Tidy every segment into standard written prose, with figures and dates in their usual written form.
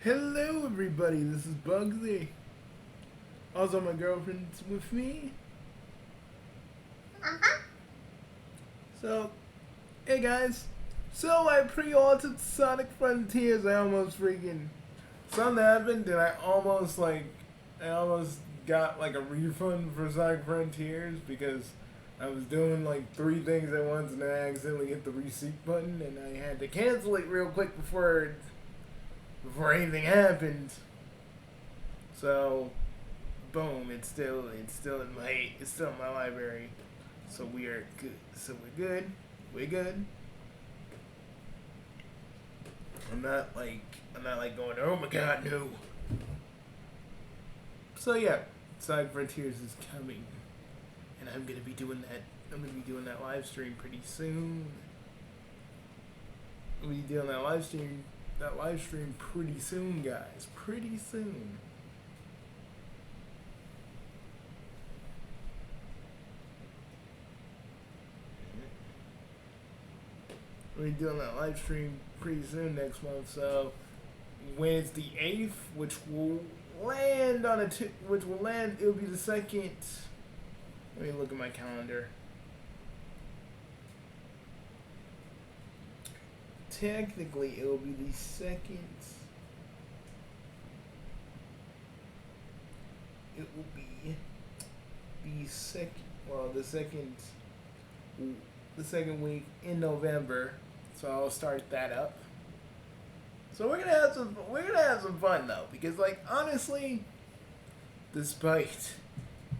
Hello everybody, this is Bugsy. Also my girlfriend's with me. So, hey guys. So I pre-ordered Sonic Frontiers. I almost freaking... Something happened and I almost got like a refund for Sonic Frontiers because I was doing like 3 things at once and I accidentally hit the receipt button and I had to cancel it real quick before anything happened. So, boom! It's still in my library. So we are good. So we're good. We're good. I'm not like going, oh my god, no. So yeah, Sonic Frontiers is coming, and I'm gonna be doing that. I'm gonna be doing that live stream pretty soon. We'll be doing that live stream pretty soon, guys. Pretty soon. We'll be doing that live stream pretty soon next month. So when it's the 8th, which will land, it'll be the 2nd. Let me look at my calendar. Technically, it will be the 2nd. It will be the second. Well, the second week in November. So I'll start that up. So we're gonna have some fun though, because like honestly, despite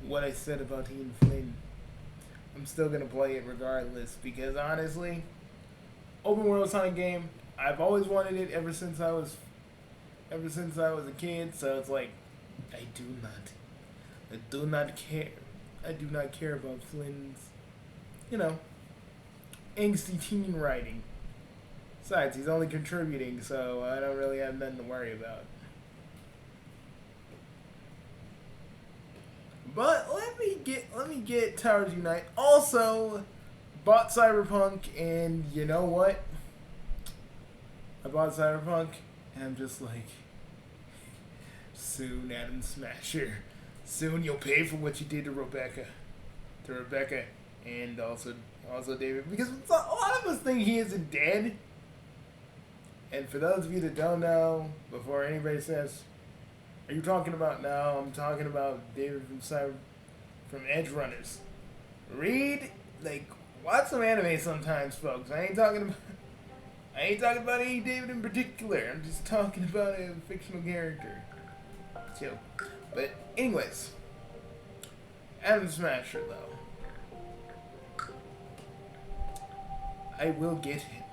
what I said about Ian Flynn, I'm still gonna play it regardless because honestly, open world Sonic game, I've always wanted it ever since I was a kid. So it's like I do not care about Flynn's, angsty teen writing. Besides, he's only contributing, so I don't really have nothing to worry about. But let me get Towers Unite. Also, bought Cyberpunk, and you know what? I bought Cyberpunk, and I'm just like, soon, Adam Smasher. Soon you'll pay for what you did to Rebecca, and also David, because a lot of us think he isn't dead. And for those of you that don't know, before anybody says, "Are you talking about?" No, I'm talking about David from Edge Runners. Watch some anime sometimes, folks. I ain't talking about any David in particular. I'm just talking about a fictional character. Chill. But anyways, Adam Smasher though, I will get him.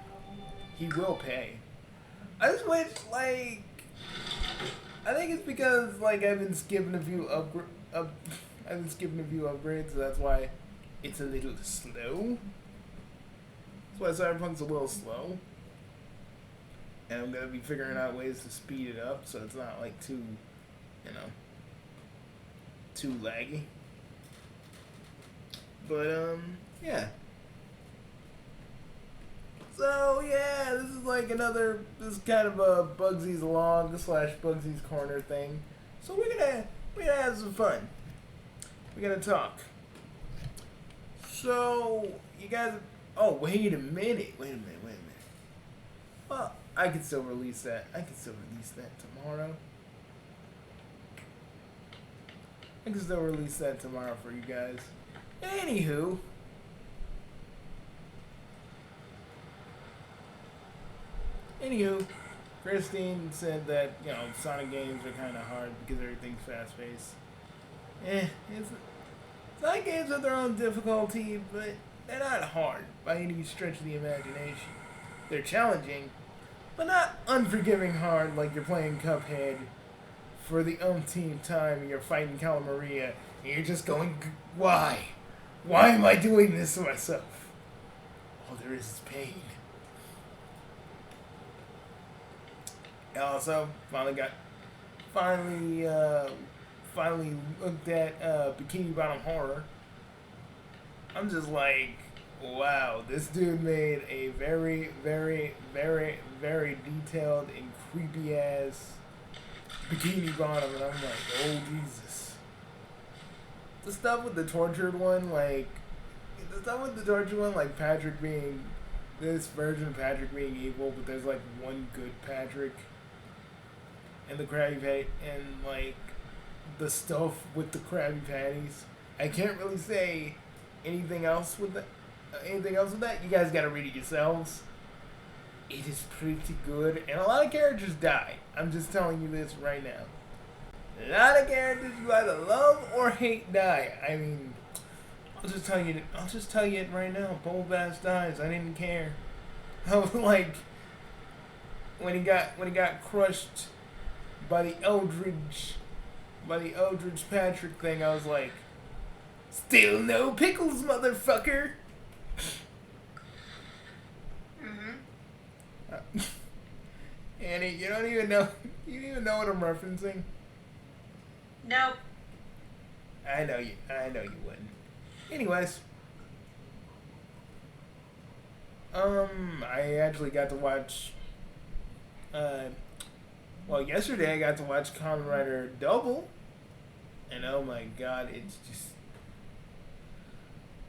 He will pay. I just wish, I think it's because, I've been skipping a few upgrades, so that's why it's a little slow. That's why Cyberpunk's a little slow. And I'm gonna be figuring out ways to speed it up so it's not, too laggy. But, yeah. So yeah, this is kind of a Bugsy's Log / Bugsy's Corner thing. So we're gonna have some fun. We're gonna talk. So you guys, oh wait a minute. Well, I can still release that. Tomorrow. I can still release that tomorrow for you guys. Anywho. Christine said that, Sonic games are kind of hard because everything's fast-paced. Sonic games have their own difficulty, but they're not hard by any stretch of the imagination. They're challenging, but not unforgiving hard like you're playing Cuphead for the umpteenth time and you're fighting Calamaria and you're just going, why? Why am I doing this to myself? All there is pain. Also, finally looked at Bikini Bottom Horror. I'm just like, wow, this dude made a very, very, very, very detailed and creepy ass Bikini Bottom, and I'm like, oh Jesus. The stuff with the tortured one, like Patrick being, this version of Patrick being evil, but there's like one good Patrick, and the Krabby Patty, and like the stuff with the Krabby Patties. I can't really say anything else with that. You guys gotta read it yourselves. It is pretty good, and a lot of characters die. I'm just telling you this right now. A lot of characters you either love or hate die. I mean, I'll just tell you it right now. Bull Bass dies. I didn't care. I was like, when he got crushed by the Eldridge Patrick thing, I was like, still no pickles, motherfucker. Annie, you don't even know what I'm referencing? Nope. I know you wouldn't. Anyways. I actually got to watch yesterday I got to watch Kamen Rider Double. And oh my god, it's just,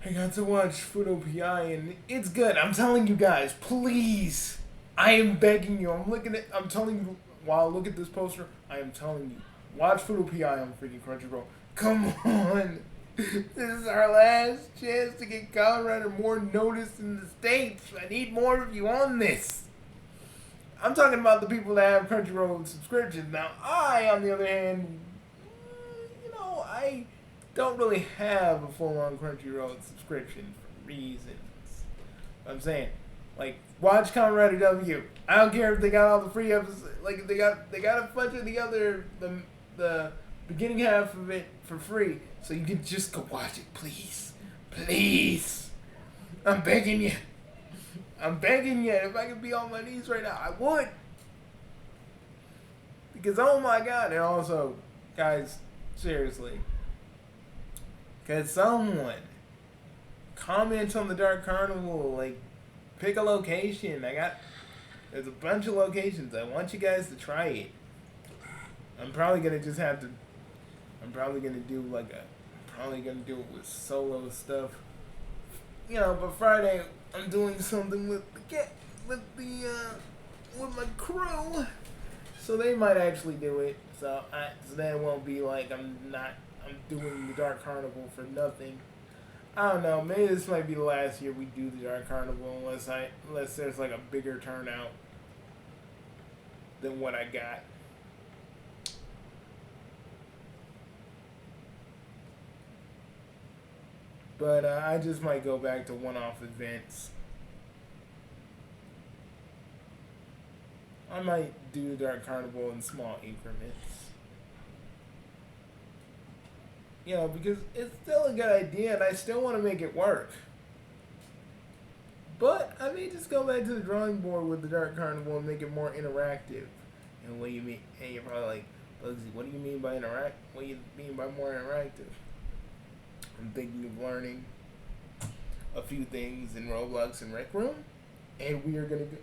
I got to watch Fudo PI and it's good. I'm telling you guys, please. I am begging you. I'm telling you, while I look at this poster, I am telling you, watch Fudo PI on freaking Crunchyroll. Come on. This is our last chance to get Kamen Rider more notice in the States. I need more of you on this. I'm talking about the people that have Crunchyroll subscriptions. Now, I, on the other hand, I don't really have a full-on Crunchyroll subscription for reasons. I'm saying, like, watch Kamen Rider W. I don't care if they got all the free episodes. Like, if they got a bunch of the beginning half of it for free, so you can just go watch it, please. Please. I'm begging you. If I could be on my knees right now, I would. Because, oh my god. And also, guys, seriously. Could someone comment on the Dark Carnival? Like, pick a location. There's a bunch of locations. I want you guys to try it. I'm probably gonna do it with solo stuff. But Friday I'm doing something with my crew, so they might actually do it. So then it won't be like I'm doing the Dark Carnival for nothing. I don't know. Maybe this might be the last year we do the Dark Carnival unless there's like a bigger turnout than what I got. But I just might go back to one-off events. I might do Dark Carnival in small increments. Because it's still a good idea and I still want to make it work. But I may just go back to the drawing board with the Dark Carnival and make it more interactive. And what do you mean? And you're probably like, Bugsy, what do you mean by what do you mean by more interactive? I'm thinking of learning a few things in Roblox and Rec Room, and we are gonna go,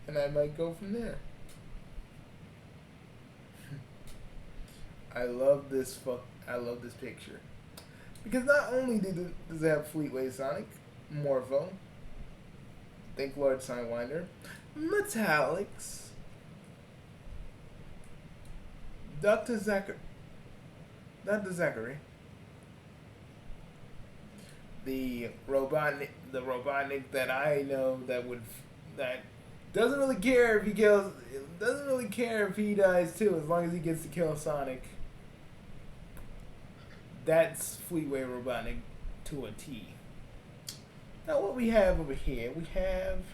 and I might go from there. I love this picture because not only does it have Fleetway Sonic, Morpho, Think Lord Sidewinder, Metallics, Dr. Zachary. The Robotnik that I know that doesn't really care if he kills, doesn't really care if he dies too, as long as he gets to kill Sonic. That's Fleetway Robotnik to a T. Now what we have over here, we have,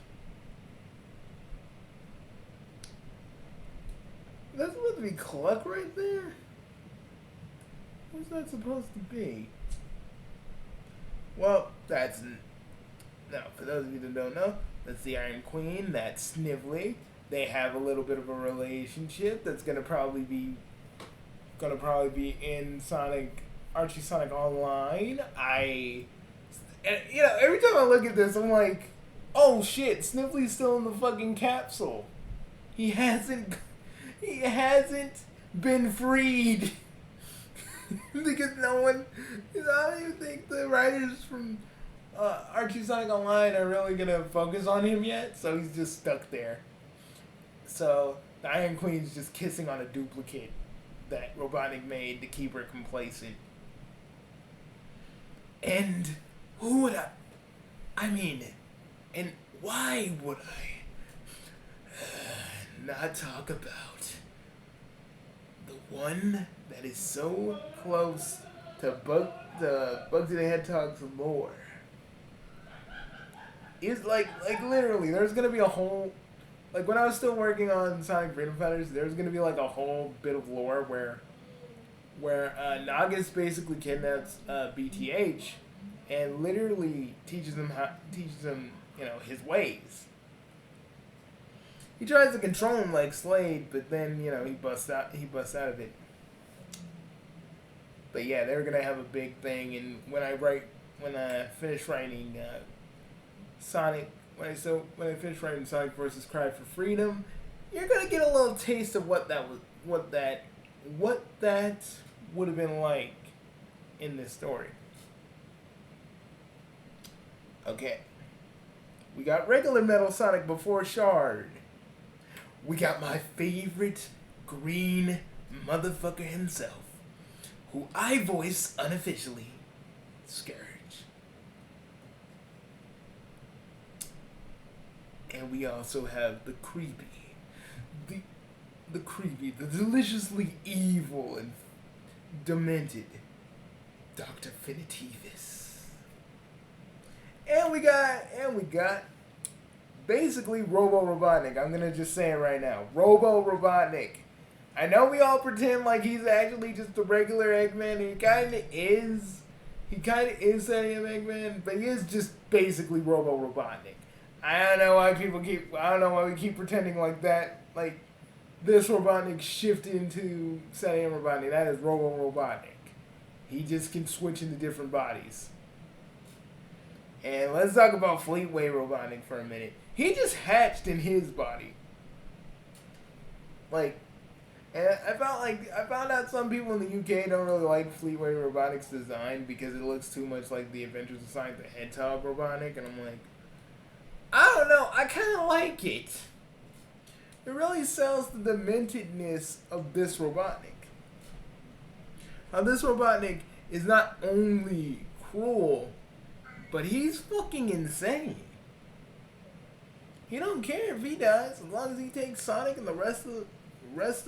that's supposed to be Cluck right there? What's that supposed to be? Well, now, for those of you that don't know, that's the Iron Queen, that's Snively. They have a little bit of a relationship that's gonna probably be in Archie Sonic Online. Every time I look at this, I'm like, oh shit, Snively's still in the fucking capsule. He hasn't been freed. Because no one, I don't even think the writers from Archie Sonic Online are really gonna focus on him yet, so he's just stuck there. So the Iron Queen's just kissing on a duplicate that Robotnik made to keep her complacent. And who would I mean, and why would I not talk about the one that is so close to Bugsy the Hedgehog's lore? Is like literally, there's gonna be a whole, like when I was still working on Sonic Freedom Fighters, there's gonna be like a whole bit of lore where Nagas basically kidnaps BTH and literally teaches him his ways. He tries to control him like Slade, but then he busts out of it. But yeah, they're gonna have a big thing, and when I finish writing Sonic, when I finish writing Sonic vs. Cry for Freedom, you're gonna get a little taste of what that would have been like in this story. Okay, we got regular Metal Sonic before Shard. We got my favorite green motherfucker himself, who I voice unofficially, Scourge. And we also have the deliciously evil and demented Dr. Finitivis. And we got basically Robo Robotnik. I'm gonna just say it right now. Robo Robotnik. I know we all pretend like he's actually just a regular Eggman, and he kinda is. He kinda is setting him Eggman, but he is just basically Robo Robotnik. I don't know why we keep pretending like that. Like this Robotnik shifted into setting him Robotnik. That is Robo Robotnik. He just can switch into different bodies. And let's talk about Fleetway Robotnik for a minute. He just hatched in his body. Like, and I found out some people in the UK don't really like Fleetway Robotnik's design because it looks too much like the Adventures of Sonic the Hedgehog Robotnik, and I'm like, I don't know, I kind of like it. It really sells the dementedness of this Robotnik. Now, this Robotnik is not only cruel, but he's fucking insane. He don't care if he dies, as long as he takes Sonic and the rest of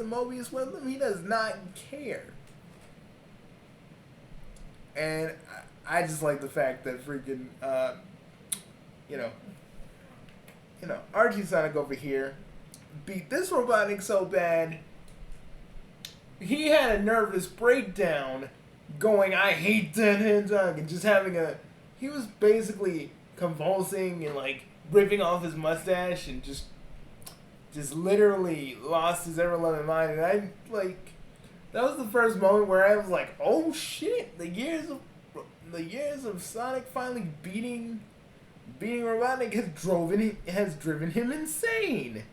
Mobius with him. He does not care. And I just like the fact that freaking Archie Sonic over here beat this Robotnik so bad he had a nervous breakdown going, I hate that hedgehog, and just he was basically convulsing and like ripping off his mustache and just literally lost his ever-loving mind. And that was the first moment where I was like, oh shit, the years of Sonic finally beating Robotnik has driven him insane.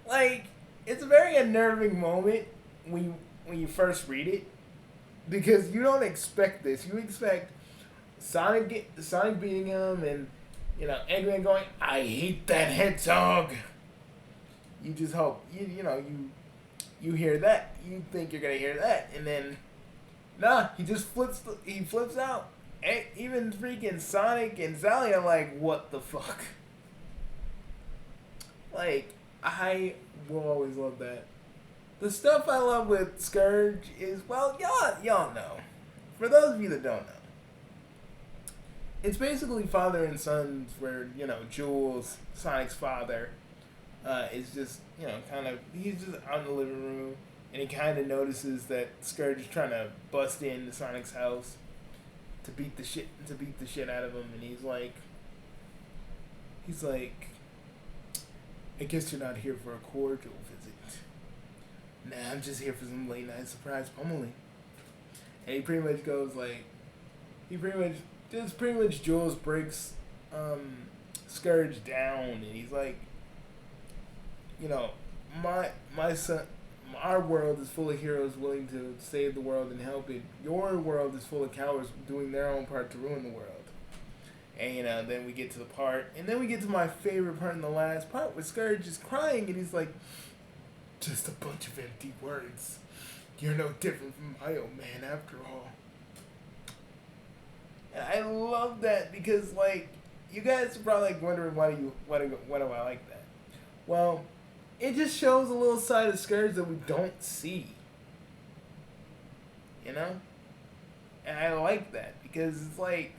Like, it's a very unnerving moment when you first read it, because you don't expect this. You expect Sonic beating him, and Eggman going, I hate that hedgehog. You just hope you hear that. You think you're gonna hear that, and then nah, he just flips out. Even freaking Sonic and Sally are like, what the fuck? Like, I will always love that. The stuff I love with Scourge is, well, y'all know. For those of you that don't know, it's basically father and sons where, Jules, Sonic's father, is just, he's just out in the living room, and he kind of notices that Scourge is trying to bust into Sonic's house to beat the shit out of him, and he's like, I guess you're not here for a cordial visit. Nah, I'm just here for some late night surprise pummeling. And he pretty much goes like, Jules breaks Scourge down, and he's like, my our world is full of heroes willing to save the world and help it. Your world is full of cowards doing their own part to ruin the world. And then we get to the part, and then we get to my favorite part in the last part, where Scourge is crying, and he's like, "Just a bunch of empty words. You're no different from my old man after all." And I love that because, like, you guys are probably like wondering why do I like that? Well, it just shows a little side of Scourge that we don't see. You know? And I like that because it's like,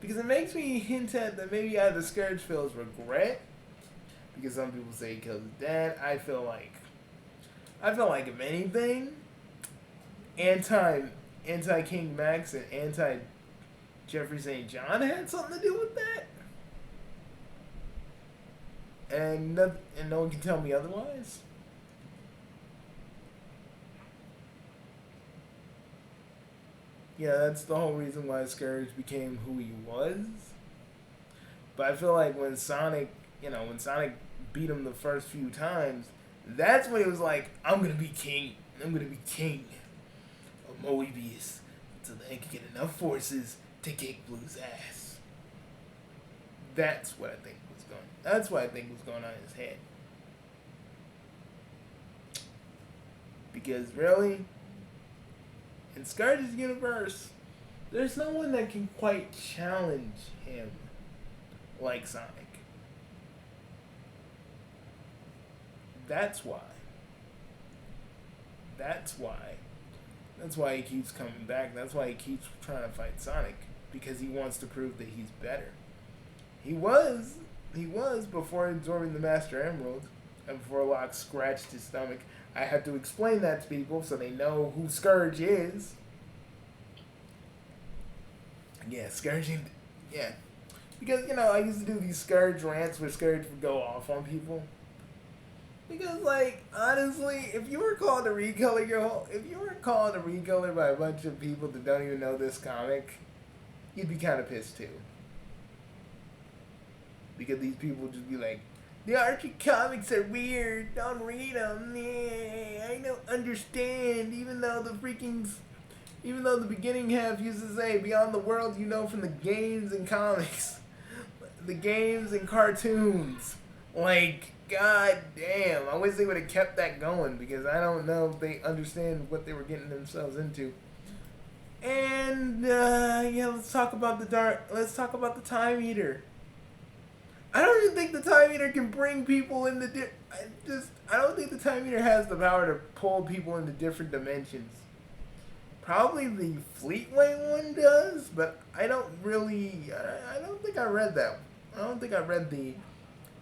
because it makes me hint at that maybe either Scourge feels regret, because some people say he killed his dad. I feel like if anything, anti King Max and anti Jeffrey St. John had something to do with that. And no one can tell me otherwise. Yeah, that's the whole reason why Scourge became who he was. But I feel like when Sonic beat him the first few times, that's when he was like, I'm gonna be king of Moebius until I can get enough forces to kick Blue's ass. That's what I think was going. That's what I think was going on in his head. Because really, in Scourge's universe, there's no one that can quite challenge him like Sonic. That's why. That's why he keeps coming back. That's why he keeps trying to fight Sonic. Because he wants to prove that he's better. He was before absorbing the Master Emerald. And before Locke scratched his stomach. I have to explain that to people so they know who Scourge is. Yeah, Scourge. Yeah. Because, I used to do these Scourge rants where Scourge would go off on people. Because, like, honestly, if you were called to recolor by a bunch of people that don't even know this comic, you'd be kind of pissed too. Because these people would just be like, the Archie comics are weird, don't read them, yeah, I don't understand, even though the beginning half uses say, beyond the world you know from the games and comics, the games and cartoons, like, god damn, I wish they would have kept that going, because I don't know if they understand what they were getting themselves into. And, let's talk about the Time Eater. I don't even think the Time Eater can bring people into I don't think the Time Eater has the power to pull people into different dimensions. Probably the Fleetway one does, but I don't think I read that. I don't think I read the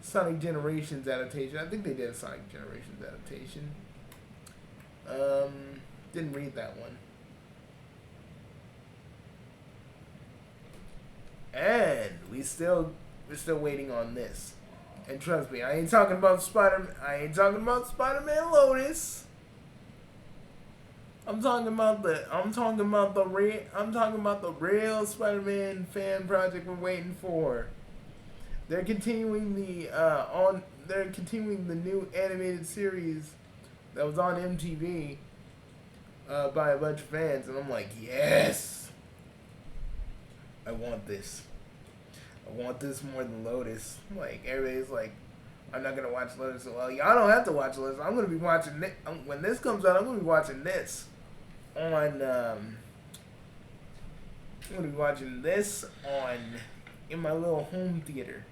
Sonic Generations adaptation. I think they did a Sonic Generations adaptation. Didn't read that one. And we're still waiting on this. And trust me, I ain't talking about Spider-Man Lotus. I'm talking about the real Spider-Man fan project we're waiting for. They're continuing the new animated series that was on MTV by a bunch of fans, and I'm like, yes, I want this. I want this more than Lotus. Like, everybody's like, I'm not gonna watch Lotus. Well, y'all don't have to watch Lotus. I'm gonna be watching it when this comes out. I'm gonna be watching this in my little home theater.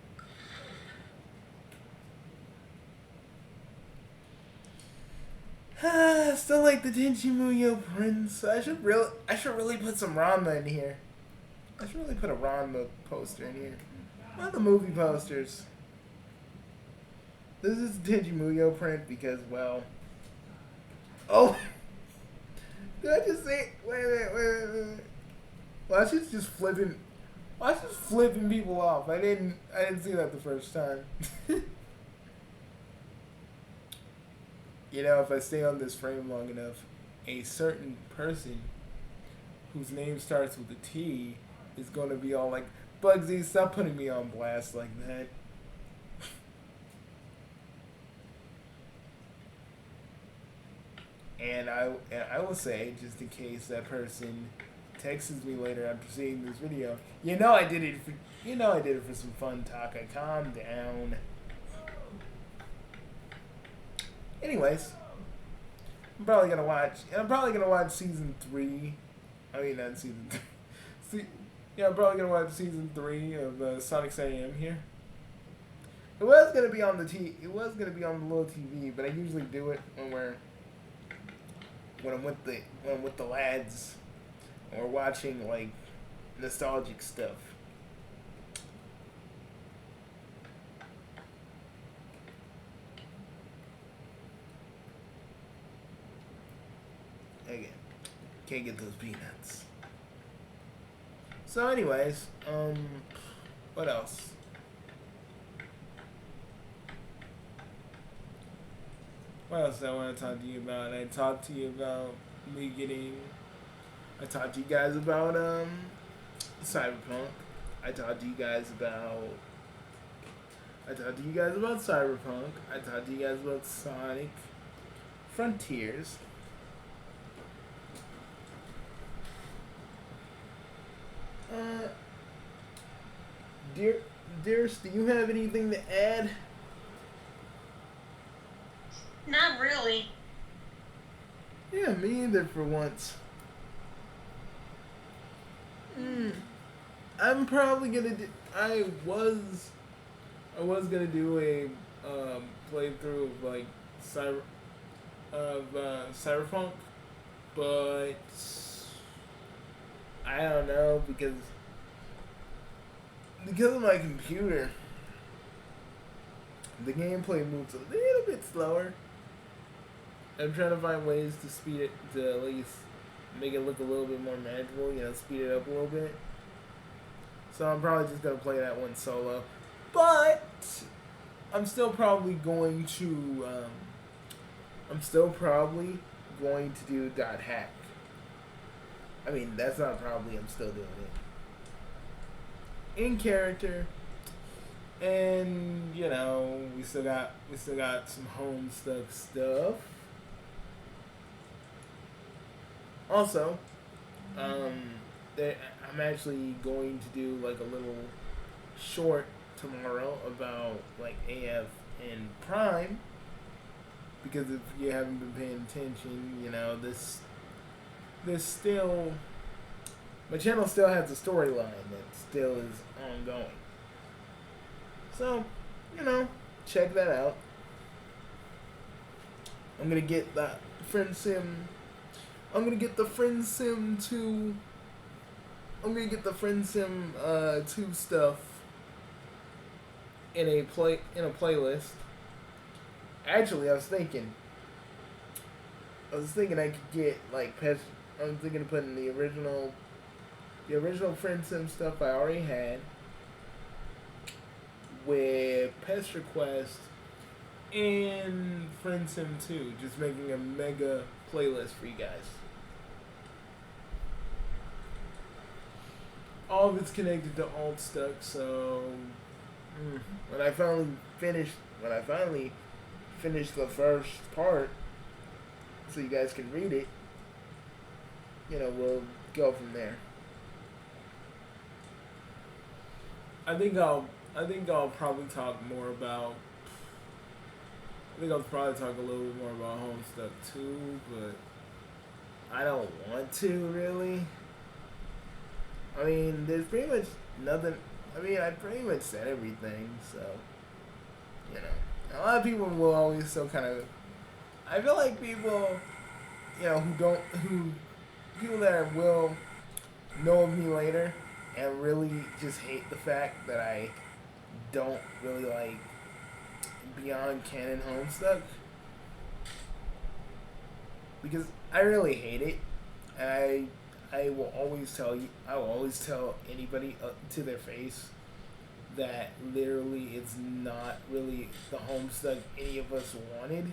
Still like the Tenchi Muyo Prince. I should really put some Ranma in here. I should really put a Ranma poster in here. Not the movie posters. This is the Tenchi Muyo print because, well... Oh! Did I just say... Wait. Watch it's just flipping people off. I didn't see that the first time. If I stay on this frame long enough, a certain person whose name starts with a T is going to be all like, Bugsy, stop putting me on blast like that. And I will say, just in case that person texts me later after seeing this video, I did it for some fun talk. I calmed down. Anyways, I'm probably gonna watch season 3. I mean, not season 3. I'm probably gonna watch season 3 of Sonic SAM here. It was gonna be on the little TV, but I usually do it when I'm with the lads, or watching like nostalgic stuff. Again, can't get those peanuts. So, anyways, what else? What else do I want to talk to you about? I talked to you about I talked to you guys about Cyberpunk. I talked to you guys about Cyberpunk. I talked to you guys about Sonic Frontiers. Dearest, do you have anything to add? Not really. Yeah, me either for once. I'm probably gonna do. I was gonna do a playthrough of like Cyberpunk, but I don't know because of my computer. The gameplay moves a little bit slower. I'm trying to find ways to speed it, to at least make it look a little bit more manageable, speed it up a little bit. So I'm probably just going to play that one solo. But I'm still probably going to do .hack. I mean, that's not probably, I'm still doing it. In character. And, we still got some Homestuck stuff. Also, I'm actually going to do like a little short tomorrow about like AF and Prime, because if you haven't been paying attention, this still, my channel still has a storyline that still is ongoing. So, check that out. I'm gonna get the Friend Sim 2 stuff in a playlist. Actually, I was thinking I could get like I was thinking of putting the original Friend Sim stuff I already had with Pest Request and Friend Sim 2, just making a mega playlist for you guys. All of it's connected to Homestuck, so when I finally finish the first part, so you guys can read it, we'll go from there. I think I'll probably talk more about. I think I'll probably talk a little bit more about Homestuck too, but I don't want to really. I mean, there's pretty much nothing. I mean, I pretty much said everything, so a lot of people will always still kind of. I feel like people, people that will know of me later and really just hate the fact that I don't really like Beyond Canon Homestuck, because I really hate it, and I will always tell anybody to their face that literally it's not really the Homestuck any of us wanted.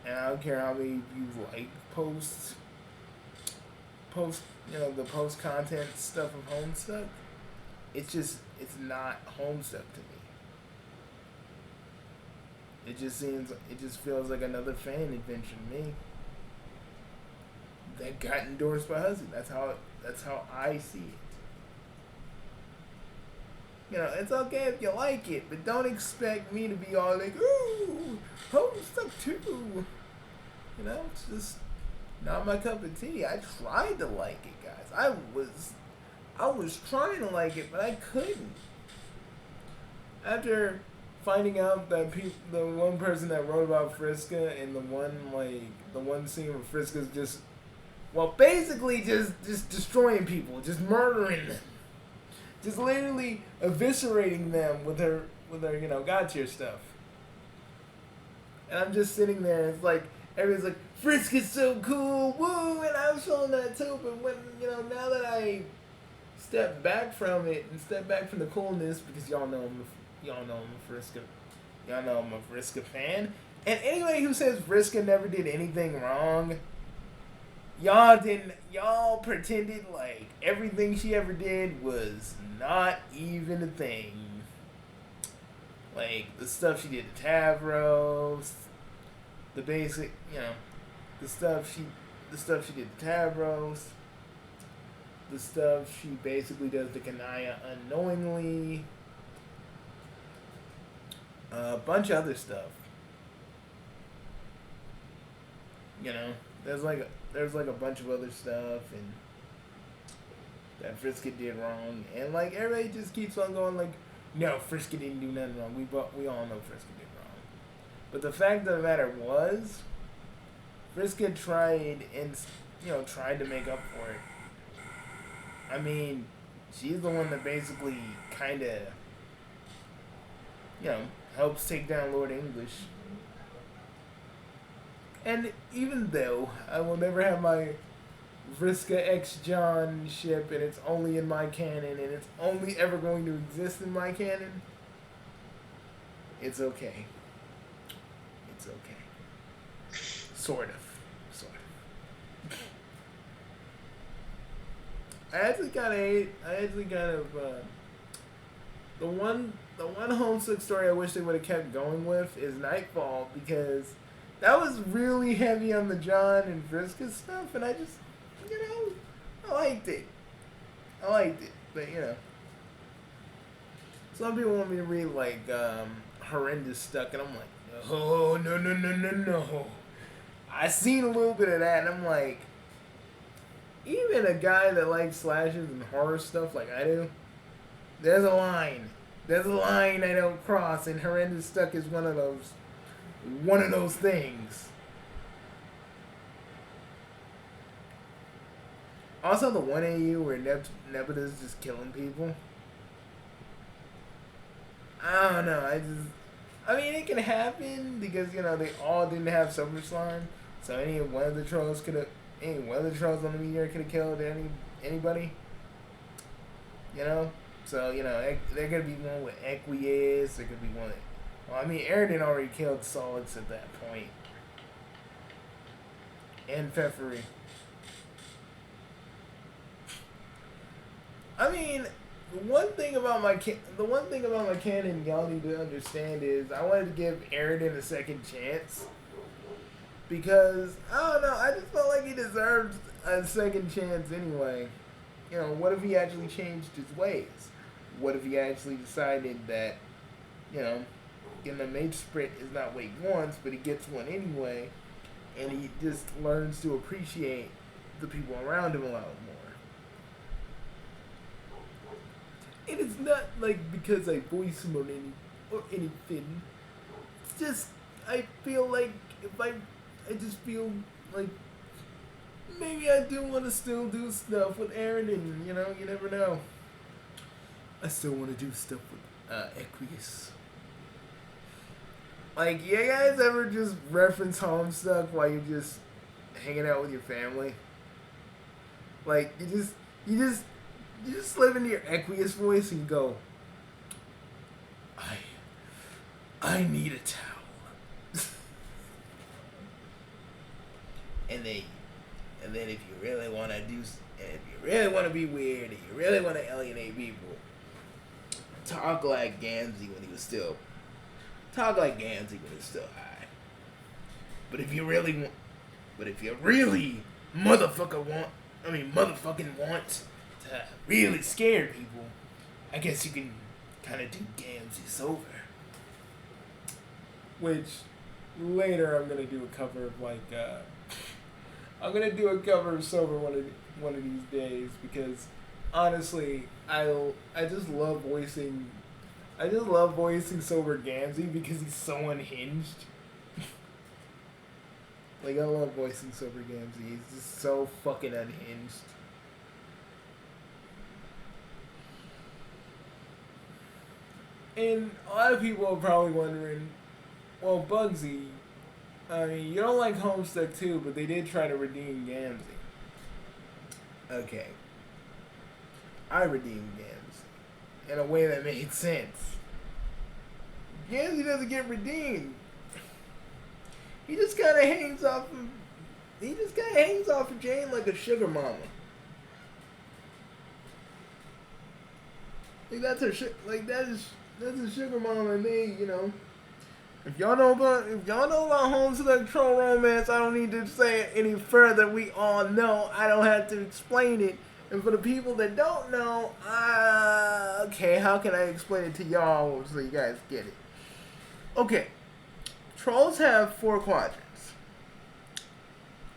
And I don't care how many of you like the post content stuff of Homestuck. It's not Homestuck to me. It just feels like another fan adventure to me that got endorsed by Husky. That's how I see it. You know, it's okay if you like it, but don't expect me to be all like, ooh, Homestuck too. You know, it's just not my cup of tea. I tried to like it, guys. I was trying to like it, but I couldn't. After finding out that the one person that wrote about Friska and the one scene where Friska's just, well, basically just destroying people, just murdering them, just literally eviscerating them with her God tier stuff. And I'm just sitting there, and it's like everybody's like, Friska's so cool, woo, and I was feeling that too. But when now that I step back from it and step back from the coolness, because y'all know I'm a Friska fan, and anybody who says Friska never did anything wrong, y'all pretended like everything she ever did was not even a thing. Like the stuff she did to Tavros, the basic, the stuff she did to Tavros, the stuff she basically does to Kanaya unknowingly, a bunch of other stuff. There's like a bunch of other stuff and that Friska did wrong, and like everybody just keeps on going like, no, Friska didn't do nothing wrong. We all know Friska did wrong. But the fact of the matter was, Friska tried to make up for it. I mean, she's the one that basically kind of, helps take down Lord English. And even though I will never have my Vriska X John ship, and it's only in my canon, and it's only ever going to exist in my canon, it's okay. It's okay. Sort of. I actually kind of the one Homestuck story I wish they would have kept going with is Nightfall, because that was really heavy on the John and Vriska stuff, and I just, I liked it. But, some people want me to read, like, Horrendous Stuck, and I'm like, oh, no. I seen a little bit of that, and I'm like, even a guy that likes slashes and horror stuff like I do, there's a line I don't cross, and Horrendous Stuck is one of those things. Also, the one AU where Nebuta's just killing people. I don't know. I mean, it can happen because they all didn't have Super Slime, so any one of the trolls on the meteor could have killed anybody. So there could be one with Equius. There could be one. Well, I mean, Aridin already killed Solix at that point, and Pfeffery. I mean, the one thing about my canon y'all need to understand is I wanted to give Aridin a second chance, because I don't know, I just felt like he deserved a second chance anyway. What if he actually changed his ways? What if he actually decided that, getting a mage sprint is not what he wants, but he gets one anyway, and he just learns to appreciate the people around him a lot more. And it's not like because I voice him or anything. It's just I feel like I just feel like maybe I do want to still do stuff with Aaron, and you never know. I still want to do stuff with Equius. Like, you guys ever just reference Homestuck while you're just hanging out with your family? Like, you just slip into your Equius voice and you go, I need a towel. and then if you really want to be weird, and you really want to alienate people, talk like Gamzee when he was still talk like Gansy when it's still high. But if you really motherfucking want to really scare people, I guess you can kind of do Gansy sober. Which later I'm gonna do a cover of I'm gonna do a cover of sober one of these days, because honestly I just love voicing sober Gansy because he's so unhinged. Like, I love voicing sober Gansy. He's just so fucking unhinged. And a lot of people are probably wondering, well, Bugsy, I mean, you don't like Homestuck too, but they did try to redeem Gansy. Okay. I redeemed Gansy in a way that made sense. Gansy doesn't get redeemed. He just kind of hangs off of Jane like a sugar mama. Like, that's a sugar mama, and they, you know. If y'all know about Homestuck troll romance, I don't need to say it any further. We all know. I don't have to explain it. And for the people that don't know, okay, how can I explain it to y'all so you guys get it? Okay, trolls have 4 quadrants.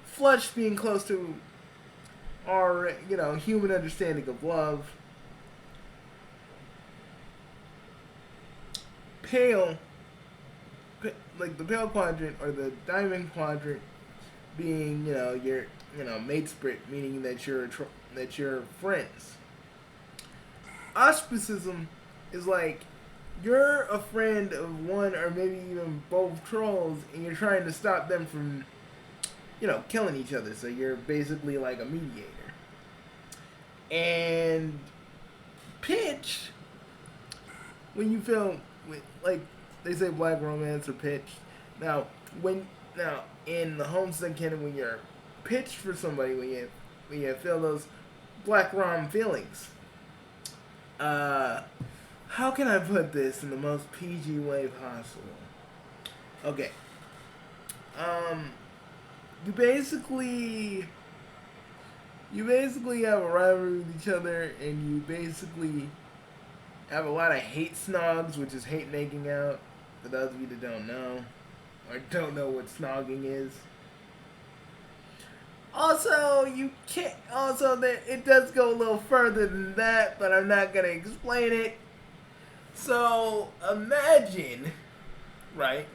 Flush being close to our, human understanding of love. Pale, like the pale quadrant or the diamond quadrant, being your mate split, meaning that you're friends. Ostracism is like you're a friend of one or maybe even both trolls, and you're trying to stop them from killing each other. So you're basically like a mediator. And pitch, when you feel like they say black romance or pitch. Now in the Homestuck canon, when you're pitched for somebody, when you feel those black rom feelings. How can I put this in the most PG way possible? Okay. You basically have a rivalry with each other, and you basically have a lot of hate snogs, which is hate making out, for those of you that don't know, or don't know what snogging is. Also, that it does go a little further than that, but I'm not gonna explain it. So, imagine, right?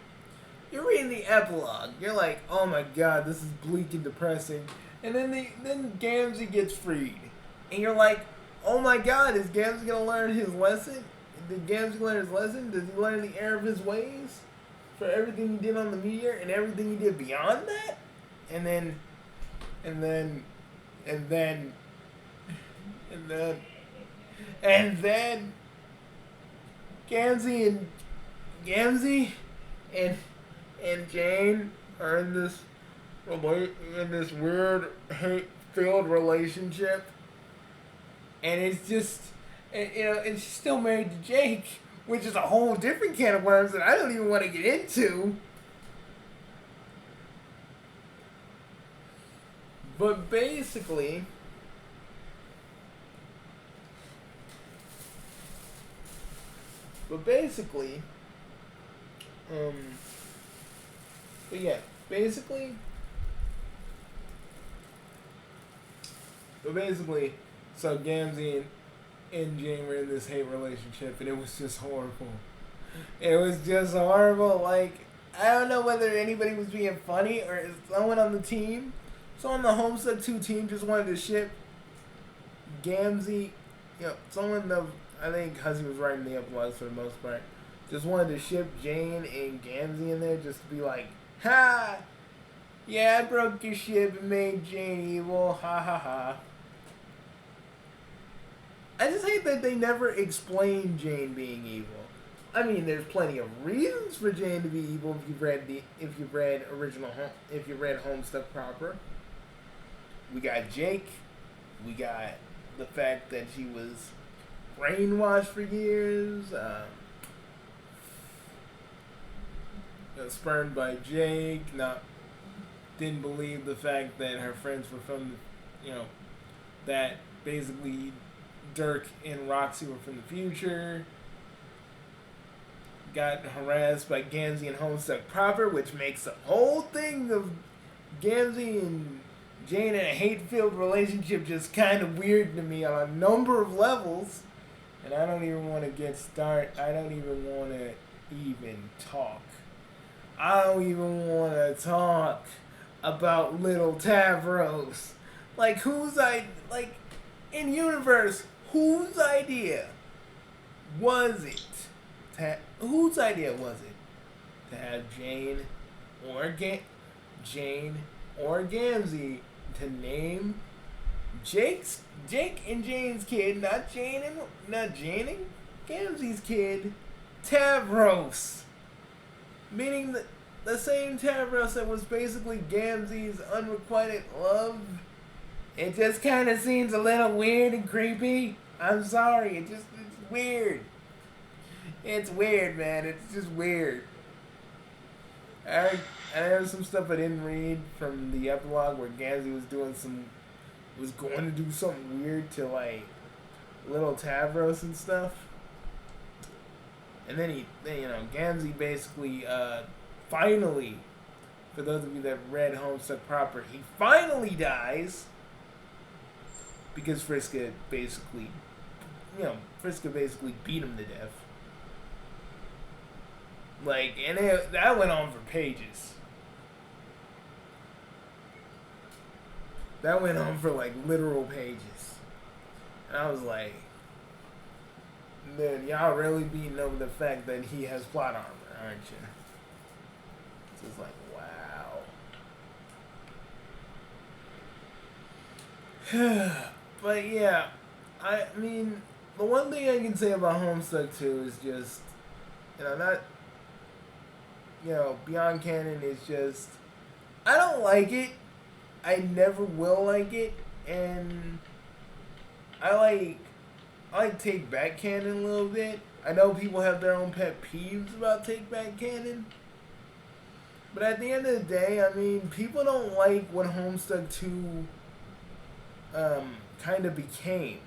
You're reading the epilogue. You're like, oh my god, this is bleak and depressing. And then Gamzee gets freed. And you're like, oh my god, is Gamzee gonna learn his lesson? Did Gamzee learn his lesson? Does he learn the error of his ways? For everything he did on the meteor and everything he did beyond that? And then Gamzee and Jane are in this weird hate-filled relationship, and it's just, and she's still married to Jake, which is a whole different can of worms that I don't even want to get into. But basically, so Gamzee and Jane were in this hate relationship, and it was just horrible. It was just horrible. Like, I don't know whether anybody was being funny or someone on the team. Someone on the Homestuck 2 team just wanted to ship Gamzee. I think Huzzy was writing the epilogues for the most part. Just wanted to ship Jane and Gamzee in there just to be like, ha! Yeah, I broke your ship and made Jane evil. Ha ha ha. I just hate that they never explain Jane being evil. I mean, there's plenty of reasons for Jane to be evil if you've read Homestuck proper. We got Jake. We got the fact that she was brainwashed for years. spurned by Jake. Didn't believe the fact that her friends were from, that basically Dirk and Roxy were from the future. Got harassed by Gamzee and Homestuck proper, which makes the whole thing of Gamzee and Jane in a hate-filled relationship just kind of weird to me on a number of levels. And I don't even want to get started. I don't even want to even talk. I don't even want to talk about little Tavros. Like, in universe, whose idea was it? Whose idea was it to have Jane or Gamzee to name Jake and Jane's kid, not Jane and Gamzee's kid, Tavros, meaning the same Tavros that was basically Gamzee's unrequited love. It just kind of seems a little weird and creepy. I'm sorry, it's weird. It's weird, man. It's just weird. I heard some stuff I didn't read from the epilogue where Gamzee was going to do something weird to like little Tavros and stuff. And then Gamzee basically finally, for those of you that read Homestuck proper, he finally dies because Friska basically beat him to death. Like, and that went on for pages. That went on for like literal pages. And I was like, dude, y'all really beating over the fact that he has plot armor, aren't you? It's just like, wow. But yeah, I mean, the one thing I can say about Homestuck 2 is just, Beyond Canon is just, I don't like it. I never will like it, and I like Take Back Canon a little bit. I know people have their own pet peeves about Take Back Canon, but at the end of the day, I mean, people don't like what Homestuck 2 kind of became.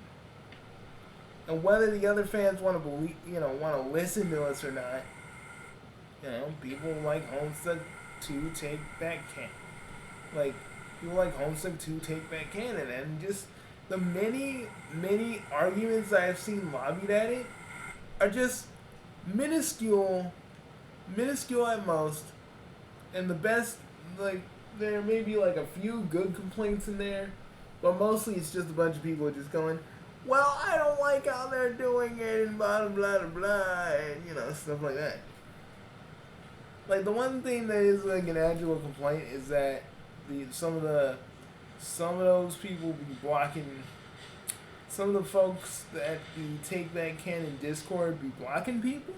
And whether the other fans want to believe, want to listen to us or not, people like Homestuck 2 Take Back Canon. Like, people like Homestuck 2 Take Back Canon, and just the many arguments I've seen lobbied at it are just minuscule at most, and the best, like, there may be like a few good complaints in there, but mostly it's just a bunch of people just going, well, I don't like how they're doing it, and blah blah blah blah, and stuff like that. Like, the one thing that is like an actual complaint is that some of those people be blocking. Some of the folks at the Take Back Canon Discord be blocking people.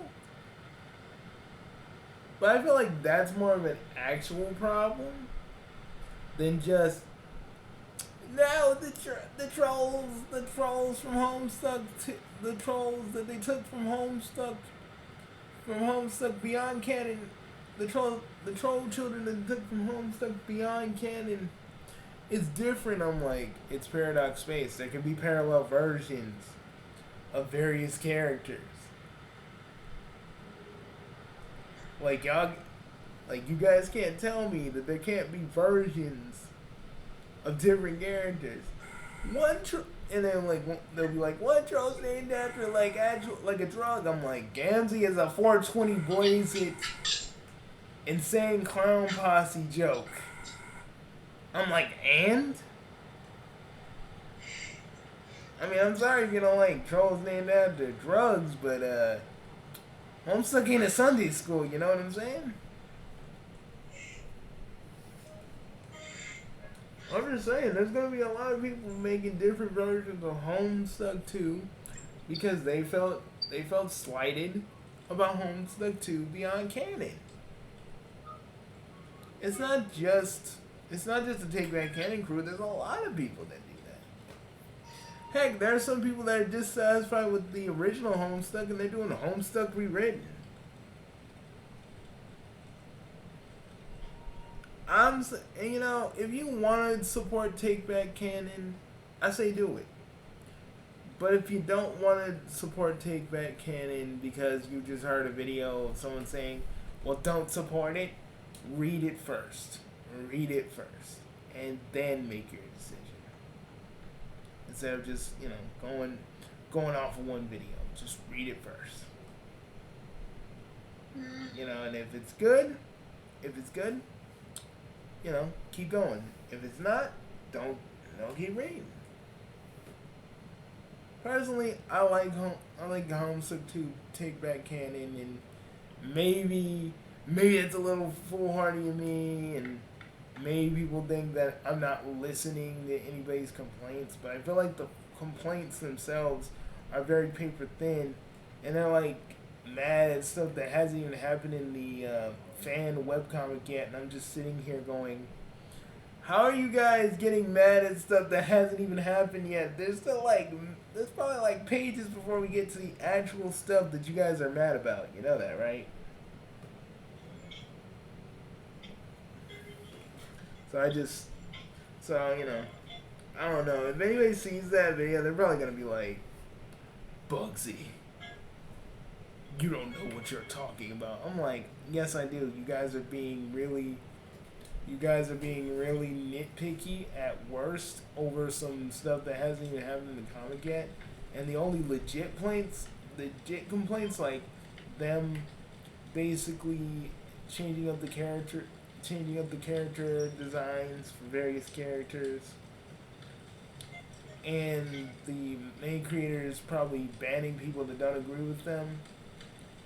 But I feel like that's more of an actual problem than just now the trolls from Homestuck, the trolls that they took from Homestuck Beyond Canon, the troll children that they took from Homestuck Beyond Canon. It's different. I'm like, it's Paradox Space. There can be parallel versions of various characters. Like, you guys can't tell me that there can't be versions of different characters. And then they'll be like, one troll's named after like a drug. I'm like, Gamzee is a 420 Blaze It insane clown posse joke. I'm like, and? I mean, I'm sorry if you don't like trolls named after drugs, but Homestuck ain't a Sunday school, you know what I'm saying? I'm just saying, there's gonna be a lot of people making different versions of Homestuck 2 because they felt slighted about Homestuck 2 Beyond Canon. It's not just the Take Back Canon crew. There's a lot of people that do that. Heck, there are some people that are dissatisfied with the original Homestuck and they're doing Homestuck rewritten. you know, if you want to support Take Back Canon, I say do it. But if you don't want to support Take Back Canon because you just heard a video of someone saying, well, don't support it, read it first. Read it first. And then make your decision. Instead of just, you know, going off of one video. Just read it first. You know, and if it's good, you know, keep going. If it's not, don't keep reading. Personally, I like Homestuck to Take Back Canon, and maybe it's a little foolhardy of me, and maybe people think that I'm not listening to anybody's complaints, but I feel like the complaints themselves are very paper thin, and they're like mad at stuff that hasn't even happened in the fan webcomic yet, and I'm just sitting here going, how are you guys getting mad at stuff that hasn't even happened yet? There's probably like pages before we get to the actual stuff that you guys are mad about. You know that, right? So you know, I don't know. If anybody sees that video, they're probably gonna be like, Bugsy, you don't know what you're talking about. I'm like, yes I do. You guys are being really nitpicky at worst over some stuff that hasn't even happened in the comic yet. And the only legit complaints like them basically changing up the character designs for various characters, and the main creators probably banning people that don't agree with them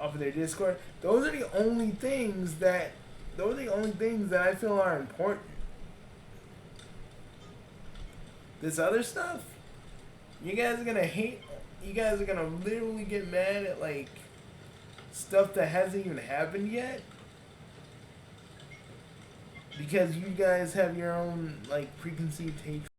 off of their Discord. Those are the only things that I feel are important. This other stuff, you guys are gonna hate. You guys are gonna literally get mad at like stuff that hasn't even happened yet, because you guys have your own like preconceived hatred